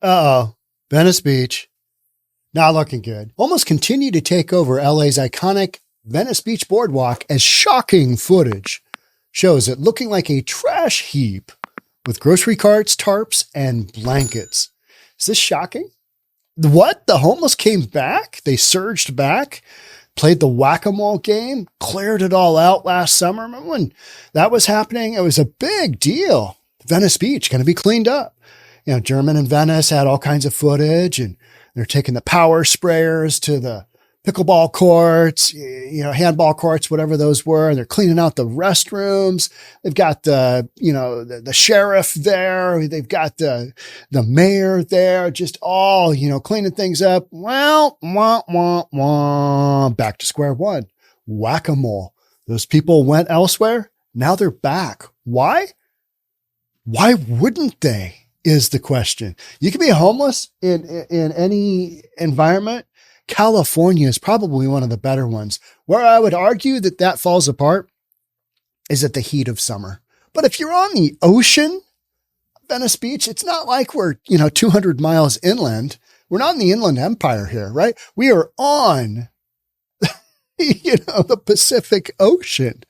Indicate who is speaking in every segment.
Speaker 1: Uh-oh. Venice Beach. Not looking good. Almost continue to take over LA's iconic Venice Beach boardwalk as shocking footage shows it looking like a trash heap with grocery carts, tarps, and blankets. Is this shocking? What? The homeless came back? They surged back, played the whack-a-mole game, cleared it all out last summer. Remember when that was happening? It was a big deal. Venice Beach going to be cleaned up. You know, German and Venice had all kinds of footage, and they're taking the power sprayers to the pickleball courts, you know, handball courts, whatever those were. And they're cleaning out the restrooms. They've got the sheriff there. They've got the mayor there, just all, cleaning things up. Well, back to square one. Whack-a-mole. Those people went elsewhere. Now they're back. Why? Why wouldn't they is the question. You can be homeless in any environment. California is probably one of the better ones. Where I would argue that falls apart is at the heat of summer. But if you're on the ocean, Venice Beach, it's not like we're, 200 miles inland. We're not in the Inland Empire here, right? We are on, the Pacific Ocean.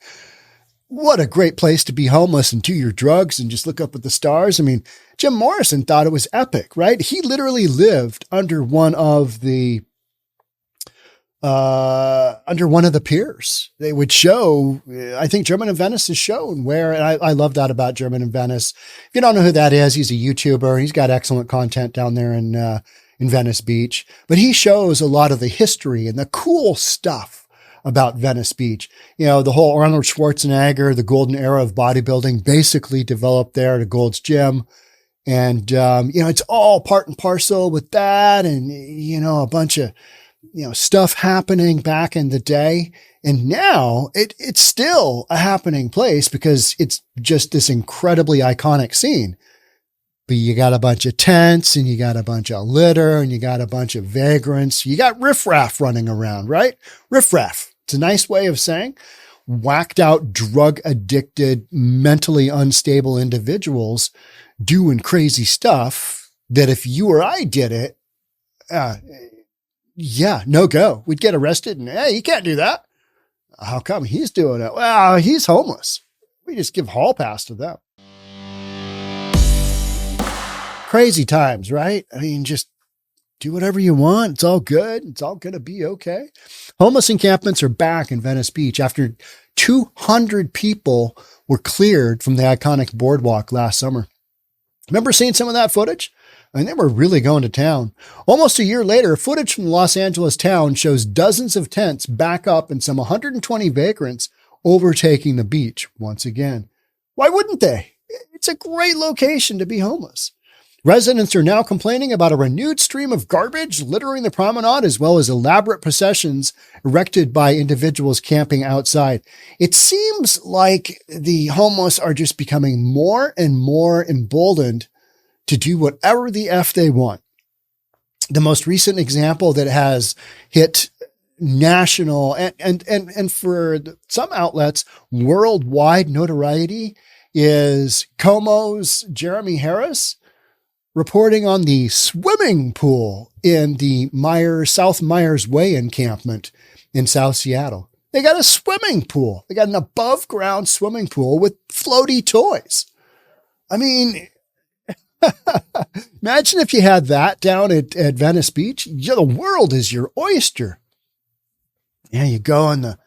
Speaker 1: What a great place to be homeless and do your drugs and just look up at the stars. I mean, Jim Morrison thought it was epic, right? He literally lived under one of the piers. They would show, I think German in Venice is shown where, and I love that about German in Venice. If you don't know who that is, he's a YouTuber. He's got excellent content down there in Venice Beach, but he shows a lot of the history and the cool stuff about Venice Beach. The whole Arnold Schwarzenegger, the golden era of bodybuilding basically developed there at a Gold's Gym. And, it's all part and parcel with that. And, a bunch of, stuff happening back in the day. And now it's still a happening place because it's just this incredibly iconic scene. But you got a bunch of tents and you got a bunch of litter and you got a bunch of vagrants. You got riffraff running around, right? Riffraff. It's a nice way of saying whacked out, drug addicted, mentally unstable individuals doing crazy stuff that if you or I did it, no go. We'd get arrested and, hey, you can't do that. How come he's doing it? Well, he's homeless. We just give hall pass to them. Crazy times, right? I mean, just do whatever you want. It's all good. It's all going to be okay. Homeless encampments are back in Venice Beach after 200 people were cleared from the iconic boardwalk last summer. Remember seeing some of that footage? I mean, they were really going to town. Almost a year later, footage from the Los Angeles town shows dozens of tents back up and some 120 vagrants overtaking the beach once again. Why wouldn't they? It's a great location to be homeless. Residents are now complaining about a renewed stream of garbage littering the promenade, as well as elaborate processions erected by individuals camping outside. It seems like the homeless are just becoming more and more emboldened to do whatever the F they want. The most recent example that has hit national and for some outlets, worldwide notoriety is Como's Jeremy Harris reporting on the swimming pool in the South Myers Way encampment in South Seattle. They got a swimming pool. They got an above ground swimming pool with floaty toys. I mean, imagine if you had that down at Venice Beach. The world is your oyster. Yeah, you go in the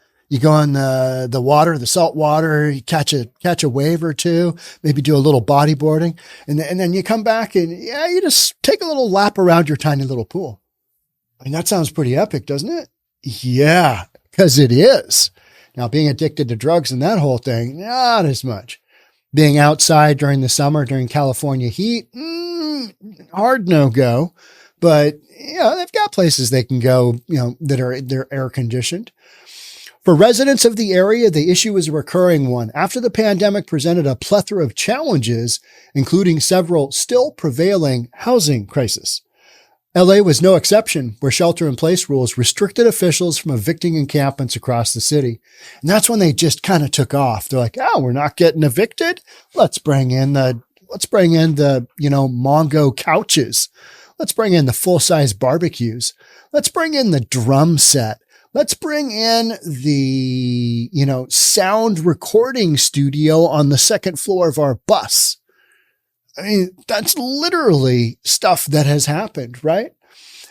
Speaker 1: water, the salt water, you catch a wave or two, maybe do a little bodyboarding, and then you come back and you just take a little lap around your tiny little pool. I mean, that sounds pretty epic, doesn't it? Yeah, because it is. Now, being addicted to drugs and that whole thing, not as much. Being outside during the summer, during California heat, hard no-go. But, they've got places they can go, they're air conditioned. For residents of the area, the issue is a recurring one. After the pandemic presented a plethora of challenges, including several still prevailing housing crises. LA was no exception, where shelter-in-place rules restricted officials from evicting encampments across the city. And that's when they just kind of took off. They're like, we're not getting evicted. Let's bring in the Let's bring in the, Mongo couches. Let's bring in the full-size barbecues. Let's bring in the drum set. Let's bring in the, sound recording studio on the second floor of our bus. I mean, that's literally stuff that has happened, right?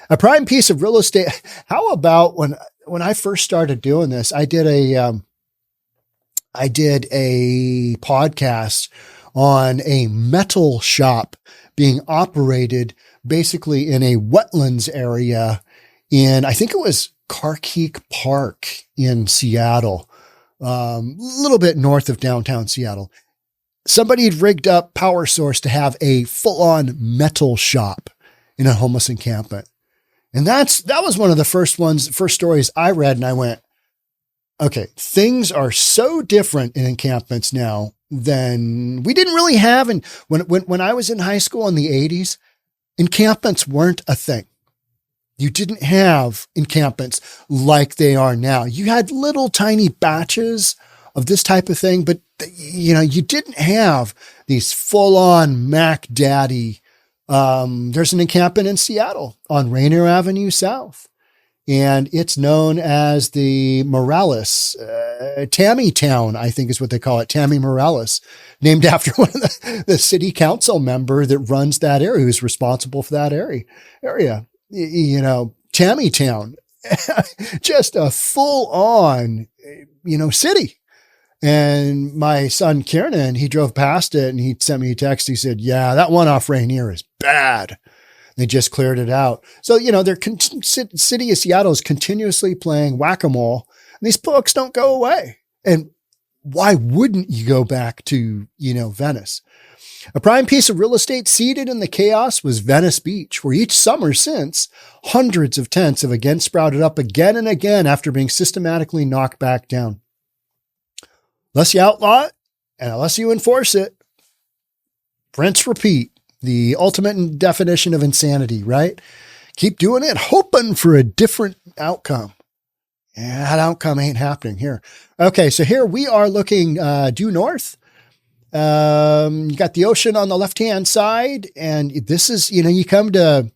Speaker 1: A prime piece of real estate. How about when I first started doing this, I did a podcast on a metal shop being operated basically in a wetlands area I think it was Carkeek Park in Seattle, a little bit north of downtown Seattle. Somebody had rigged up power source to have a full-on metal shop in a homeless encampment. And that was one of the first stories I read. And I went, okay, things are so different in encampments now than we didn't really have. And when I was in high school in the 80s, encampments weren't a thing. You didn't have encampments like they are now. You had little tiny batches of this type of thing, but you didn't have these full-on Mac Daddy. There's an encampment in Seattle on Rainier Avenue South, and it's known as the Morales, Tammy Town, I think is what they call it. Tammy Morales, named after one of the city council member that runs that area, who's responsible for that area. Tammy Town, just a full-on, city. And my son, Kieran, he drove past it and he sent me a text. He said, yeah, that one off Rainier is bad. They just cleared it out. So, city of Seattle is continuously playing whack-a-mole. And these books don't go away. And why wouldn't you go back to, Venice? A prime piece of real estate seated in the chaos was Venice Beach, where each summer since, hundreds of tents have again sprouted up again and again after being systematically knocked back down. Unless you outlaw it and unless you enforce it, rinse, repeat, the ultimate definition of insanity, right? Keep doing it, hoping for a different outcome. Yeah, that outcome ain't happening here. Okay, so here we are looking due north. You got the ocean on the left-hand side, and this is, you come to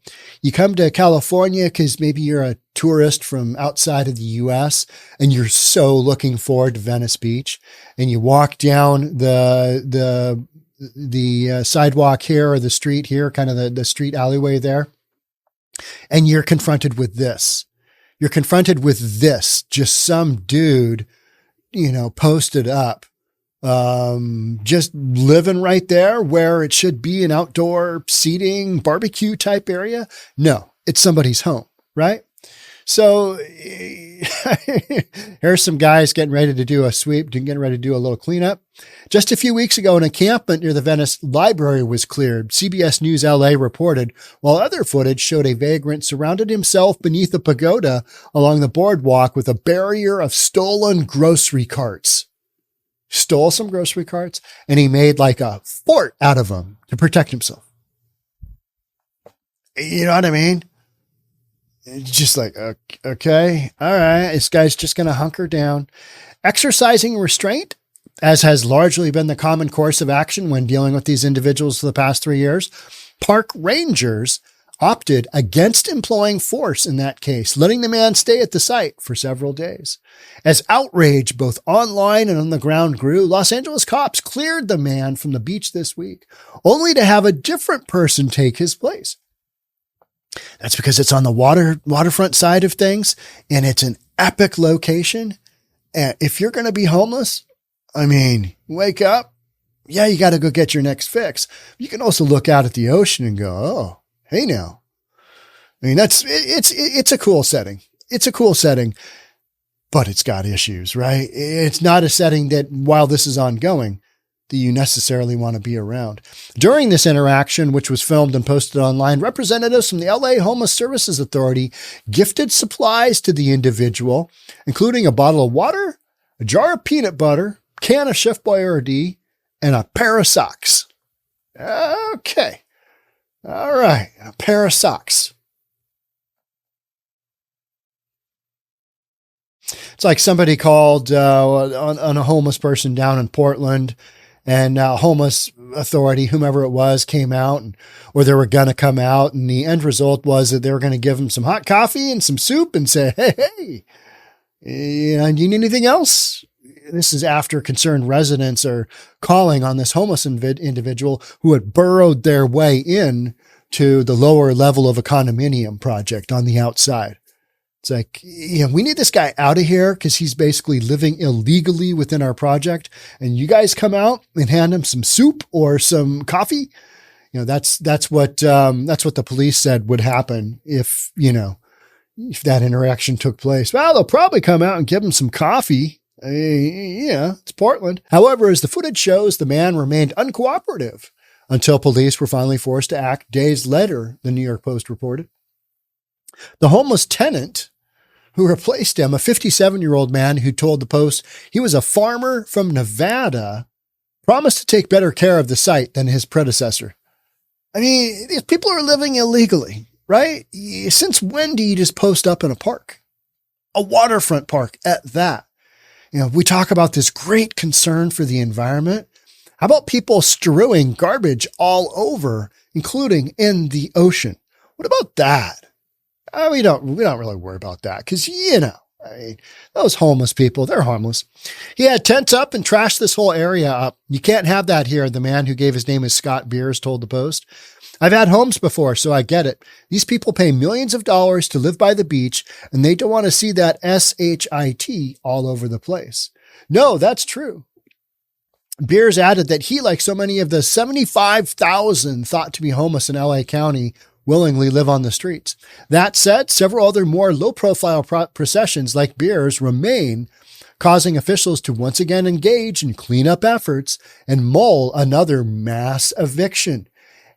Speaker 1: California because maybe you're a tourist from outside of the US and you're so looking forward to Venice Beach, and you walk down the sidewalk here or the street here, kind of the street alleyway there, and you're confronted with this. You're confronted with this, just some dude, posted up. Just living right there where it should be an outdoor seating barbecue type area. No, it's somebody's home, right? So here's some guys getting ready to do a sweep, getting ready to do a little cleanup. Just a few weeks ago, an encampment near the Venice Library was cleared. CBS News LA reported, while other footage showed a vagrant surrounded himself beneath a pagoda along the boardwalk with a barrier of stolen grocery carts. Stole some grocery carts and he made like a fort out of them to protect himself. You know what I mean? It's just like, okay, all right, this guy's just going to hunker down. Exercising restraint, as has largely been the common course of action when dealing with these individuals for the past 3 years, park rangers opted against employing force in that case, letting the man stay at the site for several days. As outrage both online and on the ground grew, Los Angeles cops cleared the man from the beach this week, only to have a different person take his place. That's because it's on the waterfront side of things, and it's an epic location. And if you're going to be homeless, wake up. Yeah, you got to go get your next fix. You can also look out at the ocean and go, oh, hey now. It's a cool setting. It's a cool setting, but it's got issues, right? It's not a setting that while this is ongoing, that you necessarily want to be around. During this interaction, which was filmed and posted online, representatives from the LA Homeless Services Authority gifted supplies to the individual, including a bottle of water, a jar of peanut butter, can of Chef Boyardee, and a pair of socks. Okay. All right. A pair of socks. It's like somebody called on a homeless person down in Portland, and homeless authority, whomever it was, came out, or they were going to come out. And the end result was that they were going to give him some hot coffee and some soup and say, hey, do you need anything else? This is after concerned residents are calling on this homeless individual who had burrowed their way in to the lower level of a condominium project on the outside. It's like, we need this guy out of here because he's basically living illegally within our project. And you guys come out and hand him some soup or some coffee. That's what the police said would happen if that interaction took place. Well, they'll probably come out and give him some coffee. It's Portland. However, as the footage shows, the man remained uncooperative until police were finally forced to act days later, the New York Post reported. The homeless tenant who replaced him, a 57-year-old man who told the Post he was a farmer from Nevada, promised to take better care of the site than his predecessor. I mean, these people are living illegally, right? Since when do you just post up in a park? A waterfront park at that. We talk about this great concern for the environment. How about people strewing garbage all over, including in the ocean? What about that? We don't really worry about that because, those homeless people, they're harmless. He had tents up and trashed this whole area up. You can't have that here, the man who gave his name as Scott Beers told the Post. I've had homes before, so I get it. These people pay millions of dollars to live by the beach, and they don't want to see that SHIT all over the place. No, that's true. Beers added that he, like so many of the 75,000 thought to be homeless in LA County, willingly live on the streets. That said, several other more low-profile processions like Beers remain, causing officials to once again engage in cleanup efforts and mull another mass eviction.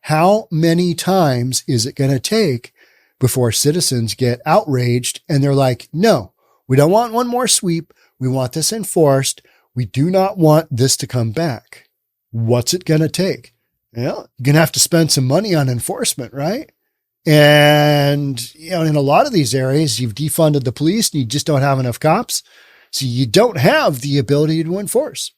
Speaker 1: How many times is it going to take before citizens get outraged and they're like, no, we don't want one more sweep. We want this enforced. We do not want this to come back. What's it going to take? You're going to have to spend some money on enforcement, right? And, in a lot of these areas, you've defunded the police and you just don't have enough cops. So you don't have the ability to enforce.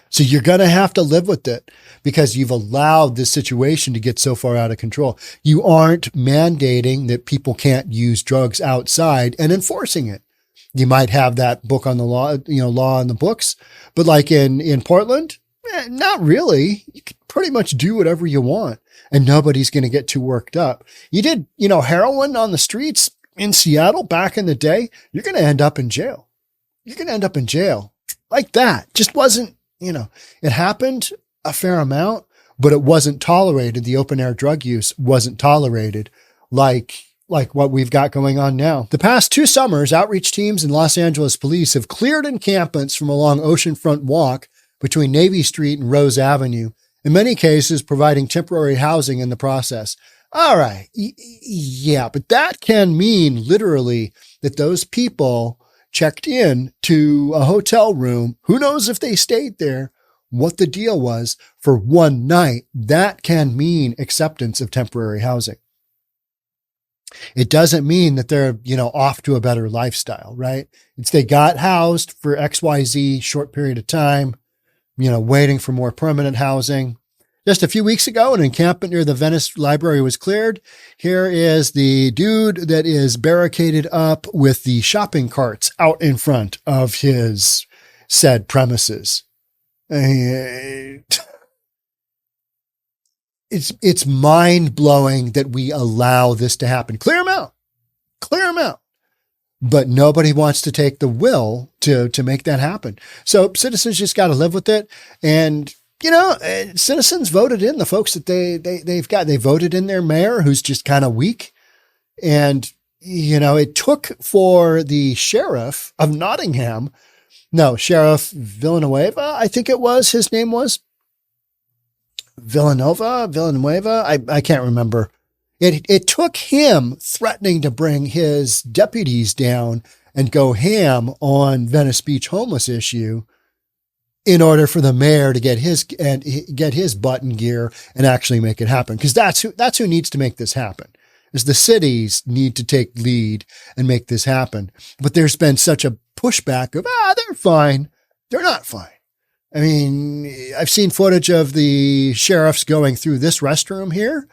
Speaker 1: So you're going to have to live with it because you've allowed this situation to get so far out of control. You aren't mandating that people can't use drugs outside and enforcing it. You might have that book on the law, law on the books, but like in Portland, not really. You can pretty much do whatever you want and nobody's going to get too worked up. You did, heroin on the streets in Seattle back in the day, you're going to end up in jail. You're going to end up in jail like that. Just wasn't, it happened a fair amount, but it wasn't tolerated. The open air drug use wasn't tolerated like what we've got going on now. The past 2 summers, outreach teams and Los Angeles police have cleared encampments from along Oceanfront Walk between Navy Street and Rose Avenue, in many cases providing temporary housing in the process. All right. Yeah, but that can mean literally that those people checked in to a hotel room. Who knows if they stayed there, what the deal was for one night. That can mean acceptance of temporary housing. It doesn't mean that they're, off to a better lifestyle, right? It's they got housed for XYZ short period of time, waiting for more permanent housing. Just a few weeks ago, an encampment near the Venice Library was cleared. Here is the dude that is barricaded up with the shopping carts out in front of his said premises. It's mind-blowing that we allow this to happen. Clear them out. Clear them out. But nobody wants to take the will to make that happen. So citizens just got to live with it. And, citizens voted in the folks that they've got. They voted in their mayor, who's just kind of weak. And, it took for the sheriff of Nottingham, Sheriff Villanueva, I think it was, his name was. Villanueva. I can't remember. It took him threatening to bring his deputies down and go ham on Venice Beach homeless issue in order for the mayor to get his butt in gear and actually make it happen. Because that's who needs to make this happen. Is the cities need to take lead and make this happen. But there's been such a pushback of, they're fine. They're not fine. I mean, I've seen footage of the sheriffs going through this restroom here.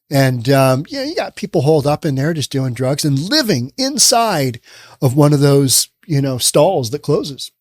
Speaker 1: And, you got people holed up in there just doing drugs and living inside of one of those, stalls that closes.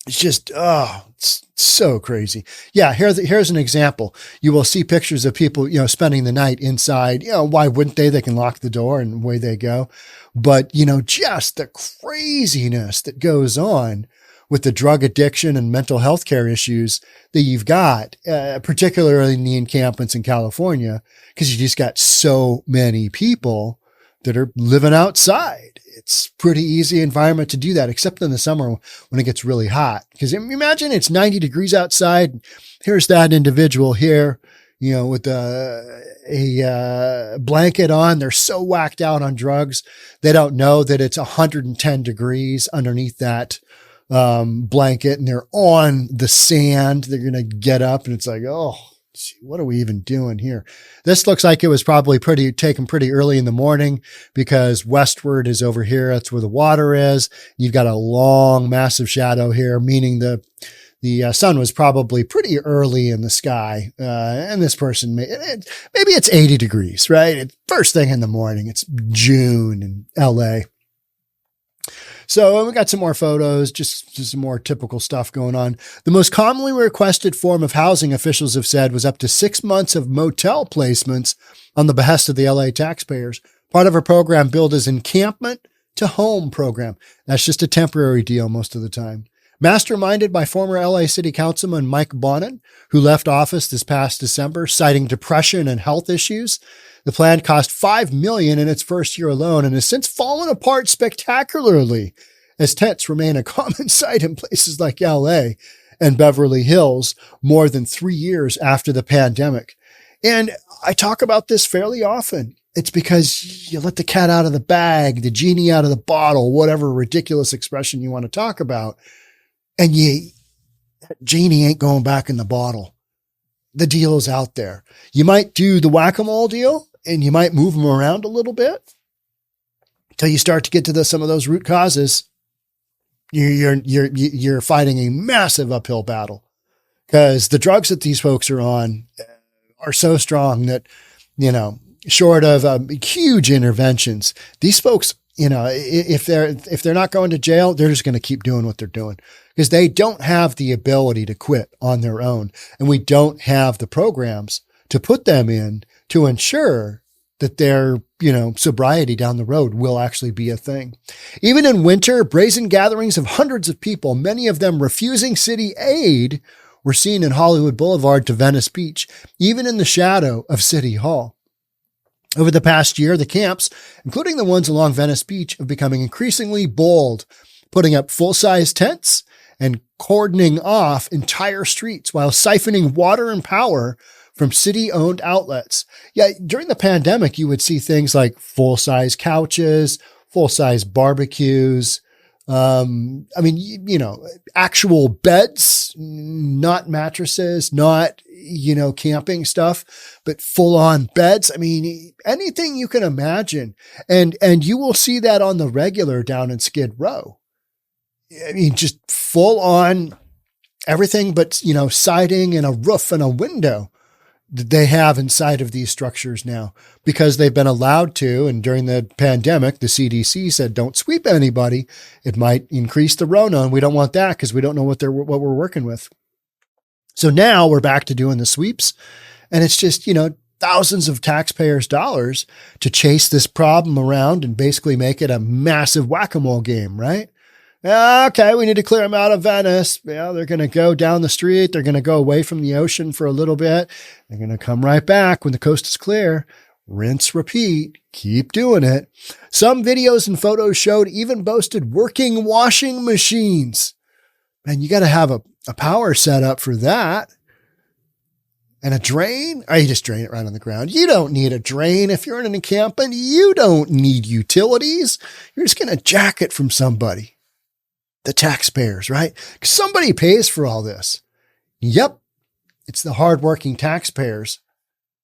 Speaker 1: It's just, it's so crazy. Yeah. Here's an example. You will see pictures of people, spending the night inside. Why wouldn't they? They can lock the door and away they go. But, just the craziness that goes on with the drug addiction and mental health care issues that you've got, particularly in the encampments in California, because you just got so many people that are living outside. It's pretty easy environment to do that, except in the summer when it gets really hot. Because imagine it's 90 degrees outside. Here's that individual here, with a blanket on. They're so whacked out on drugs. They don't know that it's 110 degrees underneath that blanket, and they're on the sand. They're going to get up and it's like, oh, what are we even doing here? This looks like it was probably taken pretty early in the morning, because westward is over here. That's where the water is. You've got a long, massive shadow here, meaning the sun was probably pretty early in the sky. And this person, maybe it's 80 degrees, right? It's first thing in the morning. It's June in LA. So we got some more photos, just some more typical stuff going on. The most commonly requested form of housing, officials have said, was up to 6 months of motel placements on the behest of the LA taxpayers. Part of a program billed as encampment to home program. That's just a temporary deal most of the time. Masterminded by former LA City Councilman Mike Bonin, who left office this past December, citing depression and health issues. The plan cost $5 million in its first year alone and has since fallen apart spectacularly, as tents remain a common sight in places like LA and Beverly Hills more than 3 years after the pandemic. And I talk about this fairly often. It's because you let the cat out of the bag, the genie out of the bottle, whatever ridiculous expression you want to talk about. And that genie ain't going back in the bottle. The deal is out there. You might do the whack-a-mole deal and you might move them around a little bit until you start to get to some of those root causes. You're fighting a massive uphill battle, because the drugs that these folks are on are so strong that, short of huge interventions, these folks, if they're not going to jail, they're just going to keep doing what they're doing, because they don't have the ability to quit on their own. And we don't have the programs to put them in to ensure that their, sobriety down the road will actually be a thing. Even in winter, brazen gatherings of hundreds of people, many of them refusing city aid, were seen in Hollywood Boulevard to Venice Beach, even in the shadow of City Hall. Over the past year, the camps, including the ones along Venice Beach, are becoming increasingly bold, putting up full-size tents and cordoning off entire streets while siphoning water and power from city-owned outlets. Yeah, during the pandemic, you would see things like full-size couches, full-size barbecues. Actual beds, not mattresses, not, camping stuff, but full-on beds. I mean, anything you can imagine. And you will see that on the regular down in Skid Row. I mean, just full-on everything but, siding and a roof and a window that they have inside of these structures now, because they've been allowed to. And during the pandemic, the CDC said, don't sweep anybody. It might increase the Rona, and we don't want that because we don't know what we're working with. So now we're back to doing the sweeps, and it's just, thousands of taxpayers' dollars to chase this problem around and basically make it a massive whack-a-mole game, right? Okay, we need to clear them out of Venice. Yeah, they're going to go down the street. They're going to go away from the ocean for a little bit. They're going to come right back when the coast is clear. Rinse, repeat, keep doing it. Some videos and photos showed even boasted working washing machines. Man, you got to have a power set up for that. And a drain? Or you just drain it right on the ground. You don't need a drain. If you're in an encampment, you don't need utilities. You're just going to jack it from somebody. The taxpayers, right? Because somebody pays for all this. Yep. It's the hardworking taxpayers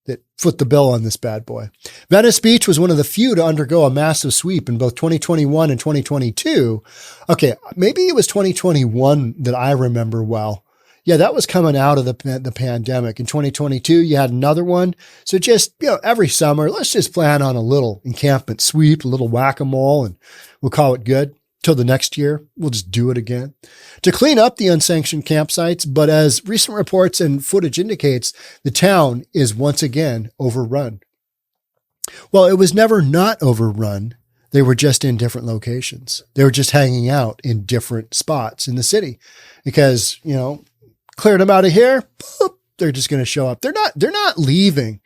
Speaker 1: that foot the bill on this bad boy. Venice Beach was one of the few to undergo a massive sweep in both 2021 and 2022. Okay, maybe it was 2021 that I remember well. Yeah, that was coming out of the pandemic. In 2022, you had another one. So just, every summer, let's just plan on a little encampment sweep, a little whack-a-mole, and we'll call it good. Till the next year, we'll just do it again. To clean up the unsanctioned campsites, but as recent reports and footage indicates, the town is once again overrun. Well, it was never not overrun. They were just in different locations. They were just hanging out in different spots in the city because, cleared them out of here, boop, they're just going to show up. They're not leaving.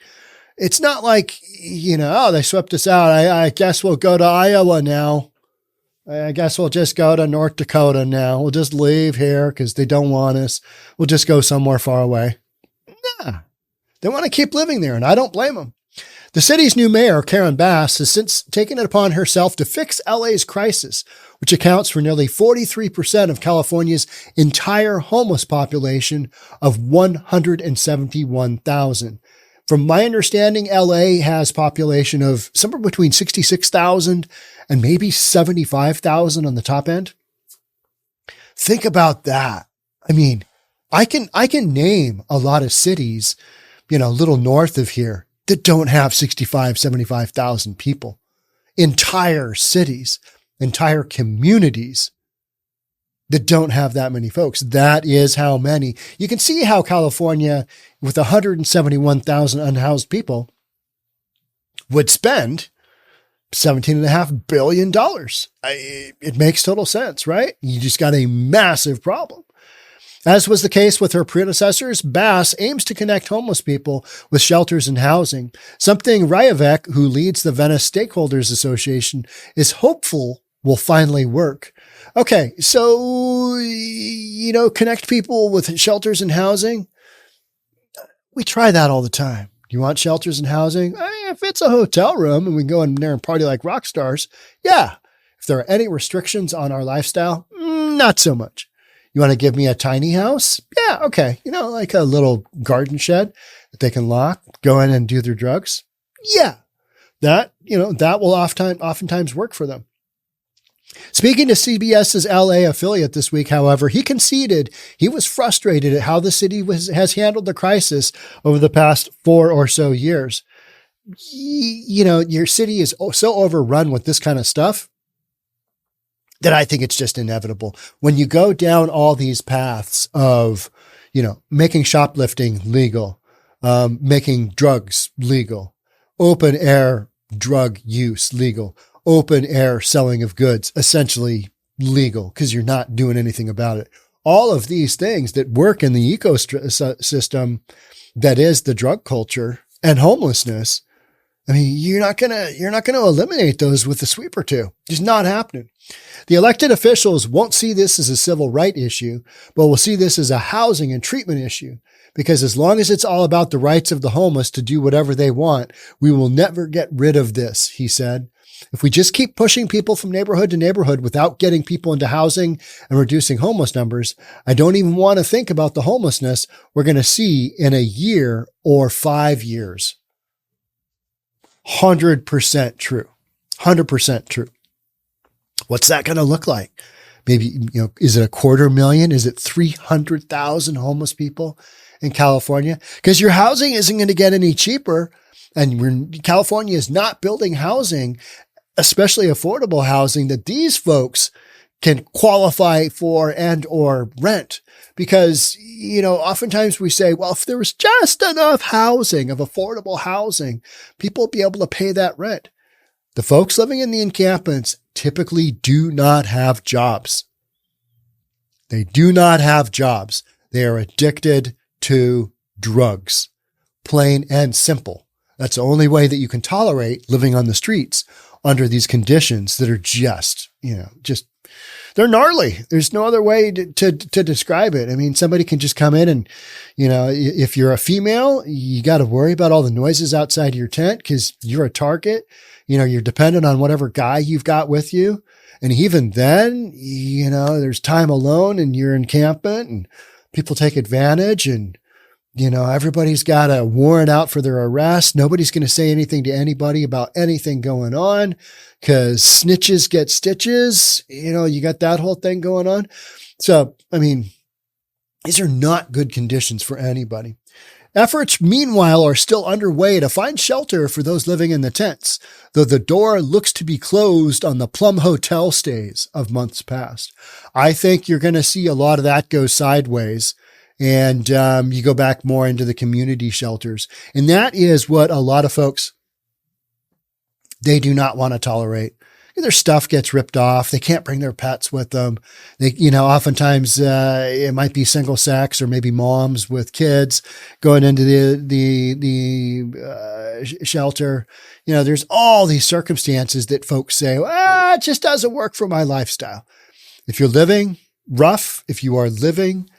Speaker 1: It's not like, they swept us out. I guess we'll go to Iowa now. I guess we'll just go to North Dakota now. We'll just leave here because they don't want us. We'll just go somewhere far away. Nah, they want to keep living there, and I don't blame them. The city's new mayor, Karen Bass, has since taken it upon herself to fix LA's crisis, which accounts for nearly 43% of California's entire homeless population of 171,000. From my understanding, LA has population of somewhere between 66,000 and maybe 75,000 on the top end. Think about that. I mean, I can name a lot of cities, a little north of here that don't have 65, 75,000 people. Entire cities, entire communities that don't have that many folks. That is how many. You can see how California, with 171,000 unhoused people, would spend $17.5 billion. It makes total sense, right? You just got a massive problem. As was the case with her predecessors, Bass aims to connect homeless people with shelters and housing, something Rajavec, who leads the Venice Stakeholders Association, is hopeful will finally work. Okay, so, connect people with shelters and housing. We try that all the time. You want shelters and housing? If it's a hotel room and we can go in there and party like rock stars, yeah. If there are any restrictions on our lifestyle, not so much. You want to give me a tiny house? Yeah, okay. Like a little garden shed that they can lock, go in and do their drugs. Yeah, that will oftentimes work for them. Speaking to CBS's LA affiliate this week, however, he conceded he was frustrated at how the city has handled the crisis over the past 4 or so years. Your city is so overrun with this kind of stuff that I think it's just inevitable. When you go down all these paths of, making shoplifting legal, making drugs legal, open air drug use legal, open air selling of goods, essentially legal because you're not doing anything about it. All of these things that work in the ecosystem that is the drug culture and homelessness. I mean, you're not going to eliminate those with a sweep or two. Just not happening. The elected officials won't see this as a civil right issue, but will see this as a housing and treatment issue. Because as long as it's all about the rights of the homeless to do whatever they want, we will never get rid of this, he said. If we just keep pushing people from neighborhood to neighborhood without getting people into housing and reducing homeless numbers, I don't even want to think about the homelessness we're going to see in a year or 5 years. 100% true. 100% true. What's that going to look like? Maybe, is it 250,000? Is it 300,000 homeless people in California? Because your housing isn't going to get any cheaper. And California is not building housing, especially affordable housing, that these folks can qualify for and or rent. Because, oftentimes we say, well, if there was just enough housing, of affordable housing, people would be able to pay that rent. The folks living in the encampments typically do not have jobs. They do not have jobs. They are addicted to drugs, plain and simple. That's the only way that you can tolerate living on the streets under these conditions that are just they're gnarly. There's no other way to describe it. I mean, somebody can just come in and, if you're a female, you got to worry about all the noises outside your tent because you're a target. You're dependent on whatever guy you've got with you. And even then, there's time alone in your encampment and people take advantage and, everybody's got a warrant out for their arrest. Nobody's going to say anything to anybody about anything going on because snitches get stitches. You got that whole thing going on. So, I mean, These are not good conditions for anybody. Efforts, meanwhile, are still underway to find shelter for those living in the tents, though the door looks to be closed on the Plum Hotel stays of months past. I think you're going to see a lot of that go sideways, and you go back more into the community shelters. And that is what a lot of folks, they do not want to tolerate. Their stuff gets ripped off. They can't bring their pets with them. They, oftentimes it might be single sex or maybe moms with kids going into the shelter. There's all these circumstances that folks say, it just doesn't work for my lifestyle. If you're living rough, if you are living,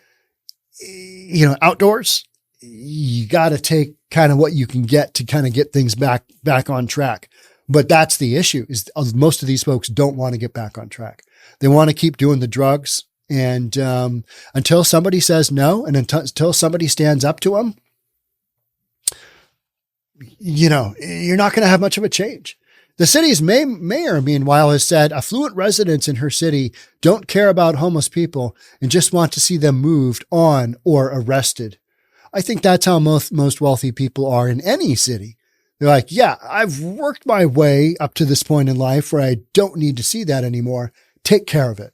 Speaker 1: outdoors, you got to take kind of what you can get to kind of get things back on track. But that's the issue, is most of these folks don't want to get back on track. They want to keep doing the drugs. And until somebody says no, and until somebody stands up to them, you're not going to have much of a change. The city's mayor, meanwhile, has said affluent residents in her city don't care about homeless people and just want to see them moved on or arrested. I think that's how most wealthy people are in any city. They're like, yeah, I've worked my way up to this point in life where I don't need to see that anymore. Take care of it.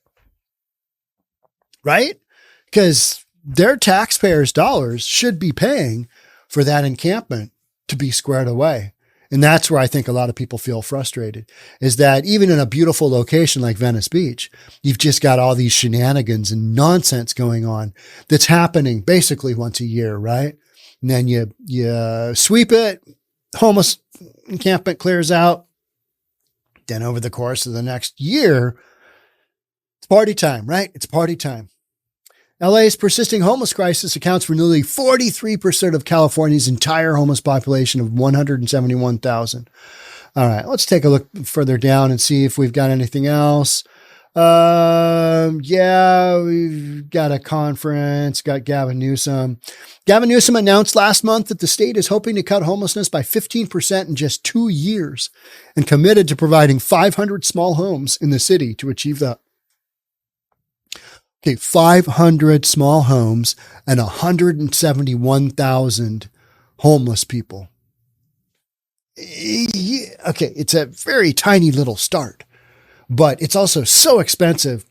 Speaker 1: Right? Because their taxpayers' dollars should be paying for that encampment to be squared away. And that's where I think a lot of people feel frustrated, is that even in a beautiful location like Venice Beach, you've just got all these shenanigans and nonsense going on that's happening basically once a year, right? And then you sweep it, homeless encampment clears out. Then over the course of the next year, it's party time, right? It's party time. LA's persisting homeless crisis accounts for nearly 43% of California's entire homeless population of 171,000. All right, let's take a look further down and see if we've got anything else. Yeah, we've got a conference, got Gavin Newsom. Gavin Newsom announced last month that the state is hoping to cut homelessness by 15% in just 2 years and committed to providing 500 small homes in the city to achieve that. Okay, 500 small homes and 171,000 homeless people. Yeah, okay, it's a very tiny little start. But it's also so expensive.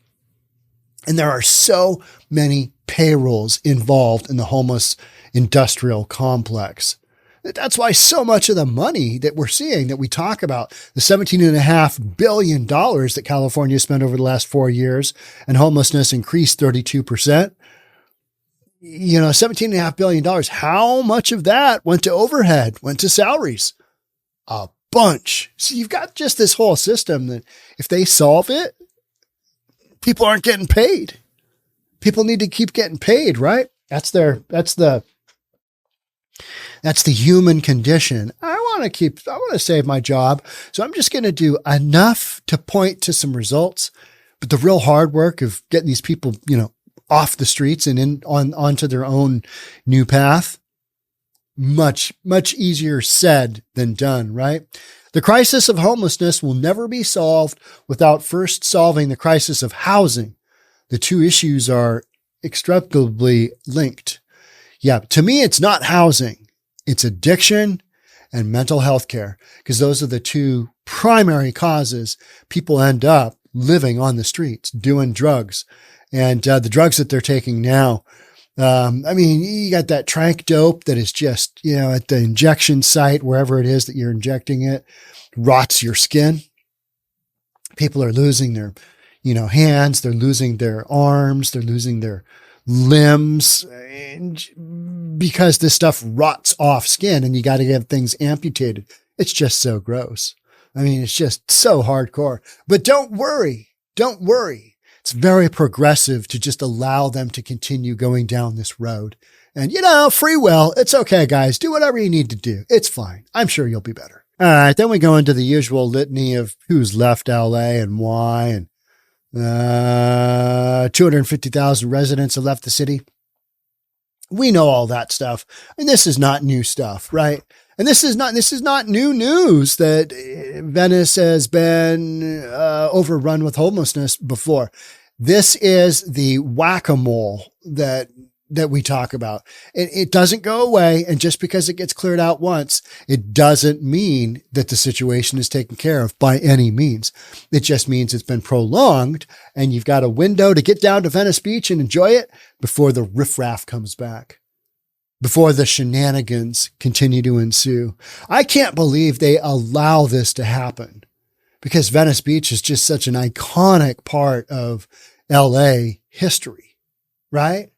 Speaker 1: And there are so many payrolls involved in the homeless industrial complex. That's why so much of the money that we're seeing, that we talk about, the $17.5 billion that California spent over the last 4 years, and homelessness increased 32%. $17.5 billion. How much of that went to overhead, went to salaries? A bunch. So you've got just this whole system that if they solve it, people aren't getting paid. People need to keep getting paid, right? That's the human condition. I want to save my job. So I'm just going to do enough to point to some results, but the real hard work of getting these people, off the streets and onto their own new path, much, much easier said than done, right? The crisis of homelessness will never be solved without first solving the crisis of housing. The two issues are inextricably linked. Yeah, to me, it's not housing. It's addiction and mental health care, because those are the two primary causes people end up living on the streets, doing drugs. And the drugs that they're taking now, you got that trank dope that is just, at the injection site, wherever it is that you're injecting it, rots your skin. People are losing their, hands. They're losing their arms. They're losing their limbs, and because this stuff rots off skin and you got to get things amputated. It's just so gross. It's just so hardcore, but don't worry. It's very progressive to just allow them to continue going down this road. And, free will. It's okay, guys. Do whatever you need to do. It's fine. I'm sure you'll be better. All right. Then we go into the usual litany of who's left LA and why. And 250,000 residents have left the city. We know all that stuff. And this is not new stuff, right? And this is not new news that Venice has been overrun with homelessness before. This is the whack-a-mole that that we talk about. It doesn't go away. And just because it gets cleared out once, it doesn't mean that the situation is taken care of by any means. It just means it's been prolonged and you've got a window to get down to Venice Beach and enjoy it before the riffraff comes back, before the shenanigans continue to ensue. I can't believe they allow this to happen because Venice Beach is just such an iconic part of LA history, right?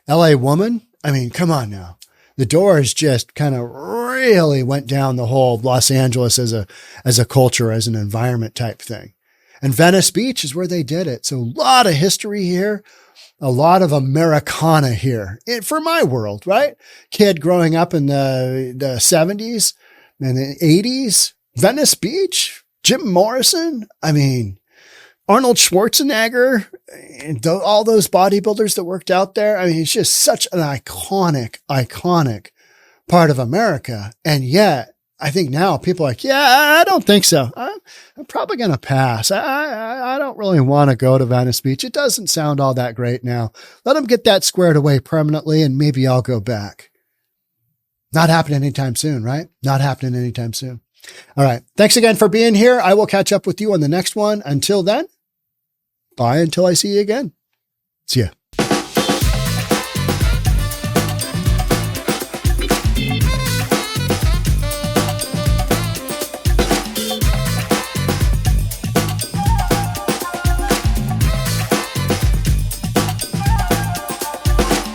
Speaker 1: LA woman. I mean, come on now. The Doors just kind of really went down the whole Los Angeles as a culture, as an environment type thing. And Venice Beach is where they did it. So a lot of history here, a lot of Americana here for my world, right? Kid growing up in the 70s and the 80s, Venice Beach, Jim Morrison. I mean, Arnold Schwarzenegger, and all those bodybuilders that worked out there. I mean, it's just such an iconic part of America. And yet I think now people are like, yeah, I don't think so. I'm probably going to pass. I don't really want to go to Venice Beach. It doesn't sound all that great now. Let them get that squared away permanently and maybe I'll go back. Not happening anytime soon, right? Not happening anytime soon. All right. Thanks again for being here. I will catch up with you on the next one. Until then, bye until I see you again. See ya.